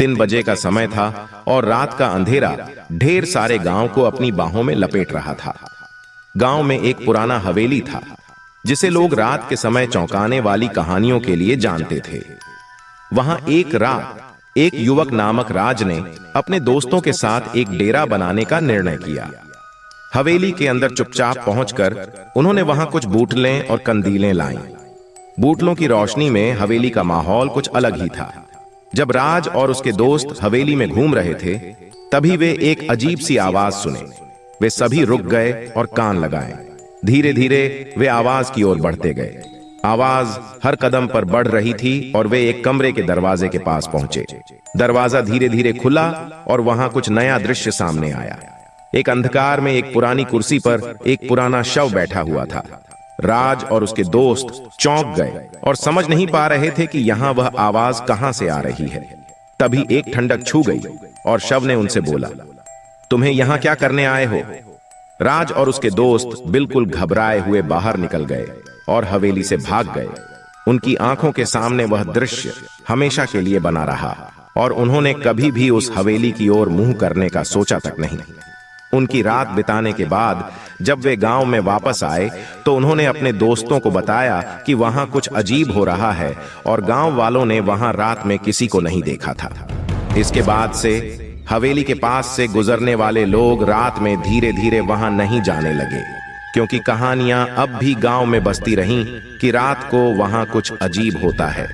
3 बजे का समय था और रात का अंधेरा ढेर सारे गांव को अपनी बाहों में लपेट रहा था। गांव में एक पुराना हवेली था जिसे लोग रात के समय चौंकाने वाली कहानियों के लिए जानते थे। वहां एक रात एक युवक नामक राज ने अपने दोस्तों के साथ एक डेरा बनाने का निर्णय किया। हवेली के अंदर चुपचाप पहुंचकर उन्होंने वहां कुछ बूटलें और कंदीलें लाईं। बूटलों की रोशनी में हवेली का माहौल कुछ अलग ही था। जब राज और उसके दोस्त हवेली में घूम रहे थे, तभी वे एक अजीब सी आवाज सुने। वे सभी रुक गए और कान लगाए। धीरे धीरे वे आवाज की ओर बढ़ते गए। आवाज हर कदम पर बढ़ रही थी और वे एक कमरे के दरवाजे के पास पहुंचे। दरवाजा धीरे धीरे खुला और वहां कुछ नया दृश्य सामने आया। एक अंधकार में एक पुरानी कुर्सी पर एक पुराना शव बैठा हुआ था। राज और उसके दोस्त चौंक गए और समझ नहीं पा रहे थे कि यहां वह आवाज कहां से आ रही है। तभी एक ठंडक छू गई और शव ने उनसे बोला, तुम्हें यहां क्या करने आए हो? राज और उसके दोस्त बिल्कुल घबराए हुए बाहर निकल गए और हवेली से भाग गए। उनकी आंखों के सामने वह दृश्य हमेशा के लिए बना रहा और उन्होंने कभी भी उस हवेली की ओर मुंह करने का सोचा तक नहीं। उनकी रात बिताने के बाद जब वे गांव में वापस आए तो उन्होंने अपने दोस्तों को बताया कि वहां कुछ अजीब हो रहा है और गांव वालों ने वहां रात में किसी को नहीं देखा था। इसके बाद से हवेली के पास से गुजरने वाले लोग रात में धीरे धीरे वहां नहीं जाने लगे, क्योंकि कहानियां अब भी गांव में बसती रहीं कि रात को वहां कुछ अजीब होता है।